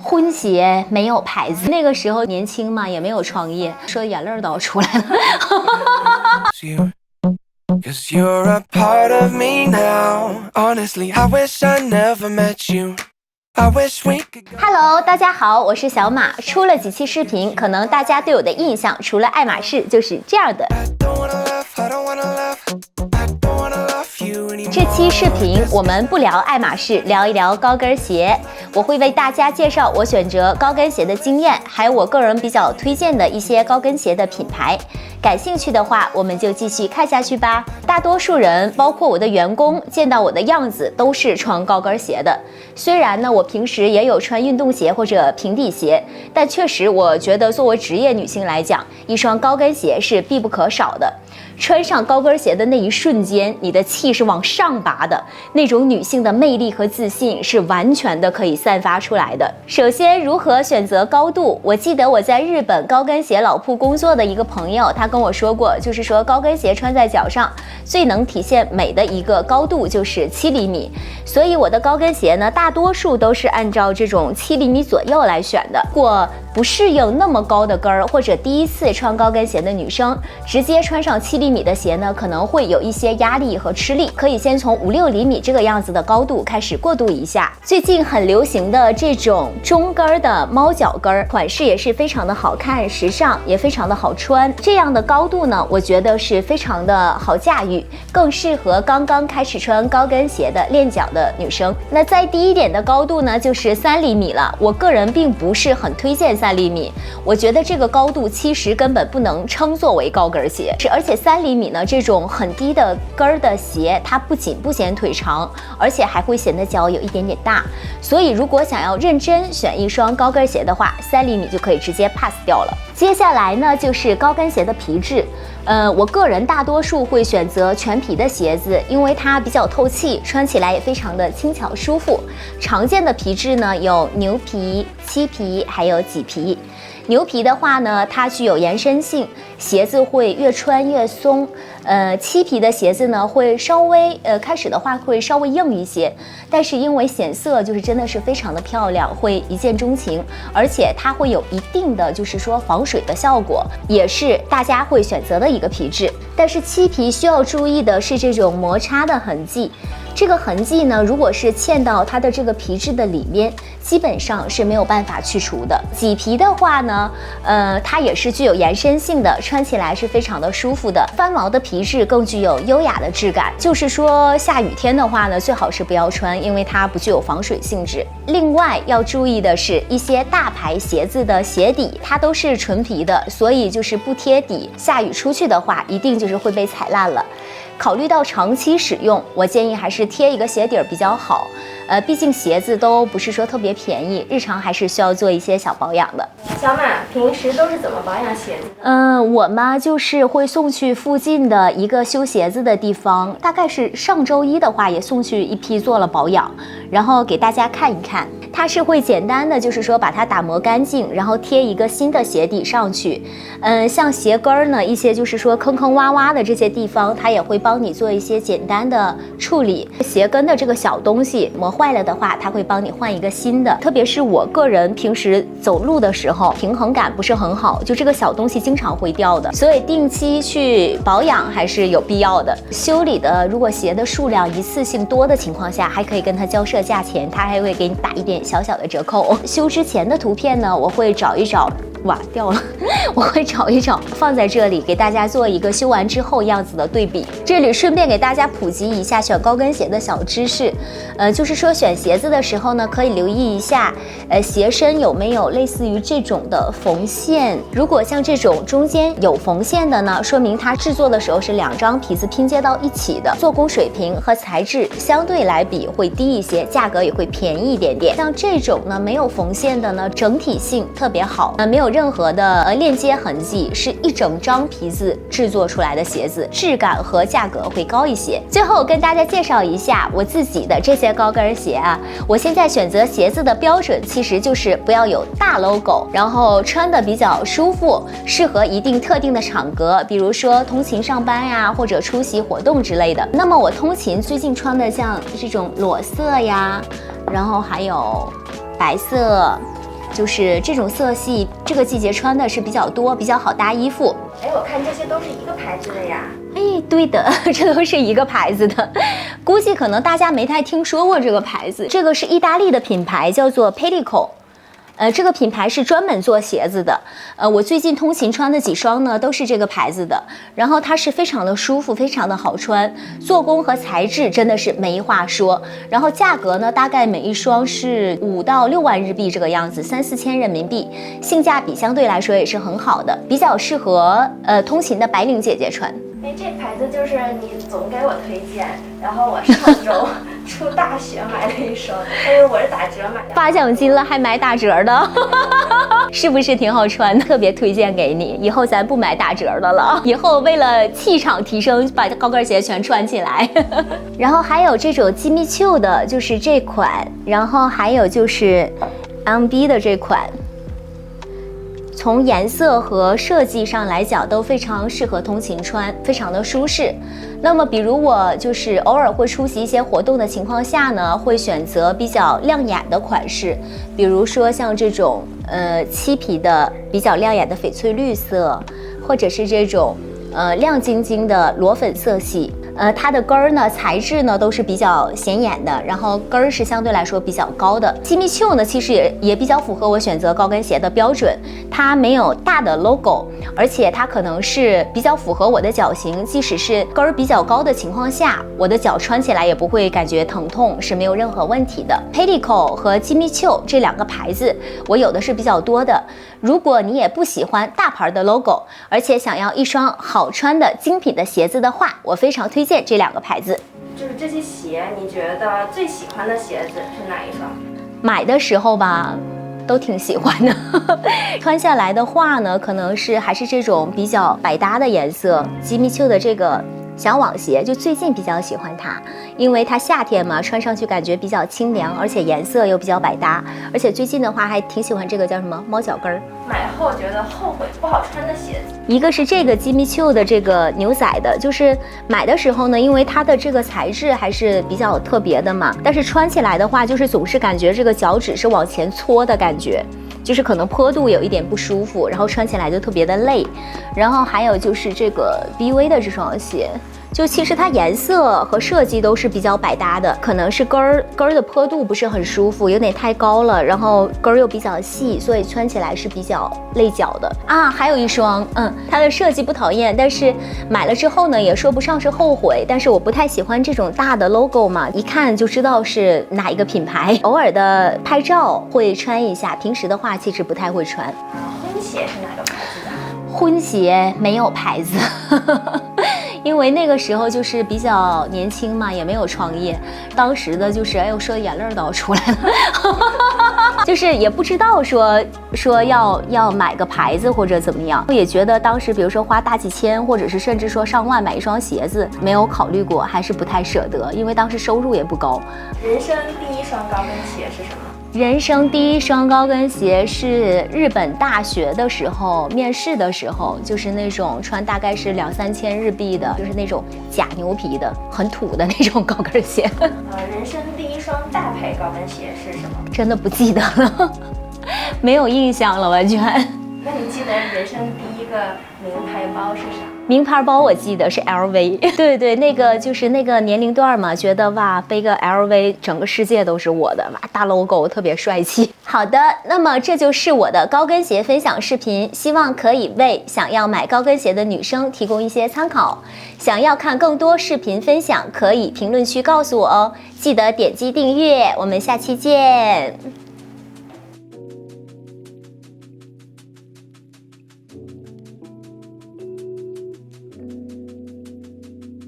婚鞋没有牌子，那个时候年轻嘛，也没有创业，说眼泪都要出来了。Cause you're a part of me now. Honestly, I wish I never met you. I wish we could go. Hello， 大家好，我是小马。出了几期视频，可能大家对我的印象除了爱马仕就是这样的。I don't wanna laugh, I don't wanna laugh, I don't wanna love you anymore. 这期视频我们不聊爱马仕，聊一聊高跟鞋。我会为大家介绍我选择高跟鞋的经验，还有我个人比较推荐的一些高跟鞋的品牌。感兴趣的话，我们就继续看下去吧。大多数人，包括我的员工，见到我的样子都是穿高跟鞋的。虽然呢，我平时也有穿运动鞋或者平底鞋，但确实我觉得作为职业女性来讲，一双高跟鞋是必不可少的。穿上高跟鞋的那一瞬间，你的气是往上拔的，那种女性的魅力和自信是完全的可以散发出来的。首先，如何选择高度？我记得我在日本高跟鞋老铺工作的一个朋友，他跟我说过，就是说高跟鞋穿在脚上最能体现美的一个高度就是7厘米。所以我的高跟鞋呢，大多数都是按照这种7厘米左右来选的。如果不适应那么高的跟儿，或者第一次穿高跟鞋的女生，直接穿上7厘米的鞋呢，可能会有一些压力和吃力。可以先从5、6厘米这个样子的高度开始过渡一下。最近很流行的这种中跟儿的猫脚跟儿，款式也是非常的好看、时尚，也非常的好穿。这样的高度呢，我觉得是非常的好驾驭，更适合刚刚开始穿高跟鞋的练脚的女生。那再低一点的高度呢，就是3厘米了。我个人并不是很推荐3厘米，我觉得这个高度其实根本不能称作为高跟鞋。而且3厘米呢，这种很低的跟儿的鞋，它不仅不显腿长，而且还会显得脚有一点点大。所以如果想要认真选一双高跟鞋的话，3厘米就可以直接 pass 掉了。接下来呢，就是高跟鞋的皮质。我个人大多数会选择全皮的鞋子，因为它比较透气，穿起来也非常的轻巧舒服。常见的皮质呢有牛皮、漆皮，还有麂皮。牛皮的话呢，它具有延伸性，鞋子会越穿越松。漆皮的鞋子呢，会稍微开始的话会稍微硬一些，但是因为显色就是真的是非常的漂亮，会一见钟情，而且它会有一定的就是说防水的效果，也是大家会选择的一个皮质。但是漆皮需要注意的是这种摩擦的痕迹。这个痕迹呢，如果是嵌到它的这个皮质的里面，基本上是没有办法去除的。麂皮的话呢，它也是具有延伸性的，穿起来是非常的舒服的。翻毛的皮质更具有优雅的质感，就是说下雨天的话呢，最好是不要穿，因为它不具有防水性质。另外要注意的是，一些大牌鞋子的鞋底它都是纯皮的，所以就是不贴底，下雨出去的话，一定就是会被踩烂了。考虑到长期使用，我建议还是贴一个鞋底比较好。毕竟鞋子都不是说特别便宜，日常还是需要做一些小保养的。小马平时都是怎么保养鞋子的？我嘛就是会送去附近的一个修鞋子的地方，大概是上周一的话也送去一批做了保养，然后给大家看一看。它是会简单的就是说把它打磨干净，然后贴一个新的鞋底上去。像鞋跟儿呢，一些就是说坑坑洼洼的这些地方，它也会帮你做一些简单的处理。鞋跟的这个小东西磨坏了的话，它会帮你换一个新的。特别是我个人平时走路的时候平衡感不是很好，就这个小东西经常会掉的，所以定期去保养还是有必要的。修理的如果鞋的数量一次性多的情况下，还可以跟他交涉价钱，他还会给你打一点小小的折扣。修之前的图片呢，我会找一找，哇掉了，我会找一找放在这里给大家做一个修完之后样子的对比。这里顺便给大家普及一下选高跟鞋的小知识，就是说选鞋子的时候呢，可以留意一下，鞋身有没有类似于这种的缝线。如果像这种中间有缝线的呢，说明它制作的时候是2张皮子拼接到一起的，做工水平和材质相对来比会低一些，价格也会便宜一点点。像这种呢没有缝线的呢，整体性特别好，没有任何的链接痕迹，是一整张皮子制作出来的鞋子，质感和价格会高一些。最后跟大家介绍一下我自己的这些高跟鞋啊，我现在选择鞋子的标准其实就是不要有大 logo， 然后穿的比较舒服，适合一定特定的场合，比如说通勤上班呀，或者出席活动之类的。那么我通勤最近穿的像这种裸色呀，然后还有白色，就是这种色系，这个季节穿的是比较多，比较好搭衣服。哎，我看这些都是一个牌子的呀。哎，对的，这都是一个牌子的，估计可能大家没太听说过这个牌子。这个是意大利的品牌，叫做 Pellico。这个品牌是专门做鞋子的。我最近通勤穿的几双呢，都是这个牌子的。然后它是非常的舒服，非常的好穿，做工和材质真的是没话说。然后价格呢，大概每一双是5到6万日币这个样子，3、4千人民币，性价比相对来说也是很好的，比较适合通勤的白领姐姐穿。哎，这牌子就是你总给我推荐，然后我上周出大学买了一双，但是我是打折买的，发奖金了还买打折的，是不是挺好穿的？特别推荐给你，以后咱不买打折的了，以后为了气场提升，把高跟鞋全穿起来。然后还有这种吉米丘的，就是这款，然后还有就是 MB 的这款。从颜色和设计上来讲都非常适合通勤穿，非常的舒适。那么比如我就是偶尔会出席一些活动的情况下呢，会选择比较亮眼的款式，比如说像这种漆皮的比较亮眼的翡翠绿色，或者是这种亮晶晶的裸粉色系。它的跟儿呢，材质呢都是比较显眼的，然后跟儿是相对来说比较高的。吉米丘呢，其实也比较符合我选择高跟鞋的标准，它没有大的 logo， 而且它可能是比较符合我的脚型，即使是跟儿比较高的情况下，我的脚穿起来也不会感觉疼痛，是没有任何问题的。Pellico 和吉米丘这2个牌子，我有的是比较多的。如果你也不喜欢大牌的 logo， 而且想要一双好穿的精品的鞋子的话，我非常推荐这2个牌子。就是这些鞋，你觉得最喜欢的鞋子是哪一双？买的时候吧，都挺喜欢的。穿下来的话呢，可能是还是这种比较百搭的颜色。吉米丘的这个小网鞋，就最近比较喜欢它，因为它夏天嘛，穿上去感觉比较清凉，而且颜色又比较百搭。而且最近的话，还挺喜欢这个叫什么猫脚跟儿。买后觉得后悔不好穿的鞋子，一个是这个吉米丘的这个牛仔的，就是买的时候呢，因为它的这个材质还是比较特别的嘛，但是穿起来的话，就是总是感觉这个脚趾是往前搓的感觉。就是可能坡度有一点不舒服，然后穿起来就特别的累。然后还有就是这个 BV 的这双鞋，就其实它颜色和设计都是比较百搭的，可能是跟儿的坡度不是很舒服，有点太高了，然后跟儿又比较细，所以穿起来是比较累脚的啊。还有一双，它的设计不讨厌，但是买了之后呢，也说不上是后悔，但是我不太喜欢这种大的 logo 嘛，一看就知道是哪一个品牌。偶尔的拍照会穿一下，平时的话其实不太会穿。婚鞋是哪个牌子的？婚鞋没有牌子。因为那个时候就是比较年轻嘛，也没有创业，当时的就是，哎呦，说眼泪都要出来了，就是也不知道说要买个牌子或者怎么样，也觉得当时比如说花大几千，或者是甚至说上万买一双鞋子，没有考虑过，还是不太舍得，因为当时收入也不高。人生第一双高跟鞋是什么？人生第一双高跟鞋是日本大学的时候面试的时候，就是那种穿大概是2、3千日币的，就是那种假牛皮的，很土的那种高跟鞋。人生第一双大牌高跟鞋是什么？真的不记得了，没有印象了，完全。那你记得人生第一个名牌包是啥？名牌包我记得是 LV， 对，那个就是那个年龄段嘛，觉得哇，背个 LV， 整个世界都是我的，哇，大 logo 特别帅气。好的，那么这就是我的高跟鞋分享视频，希望可以为想要买高跟鞋的女生提供一些参考。想要看更多视频分享，可以评论区告诉我哦。记得点击订阅，我们下期见。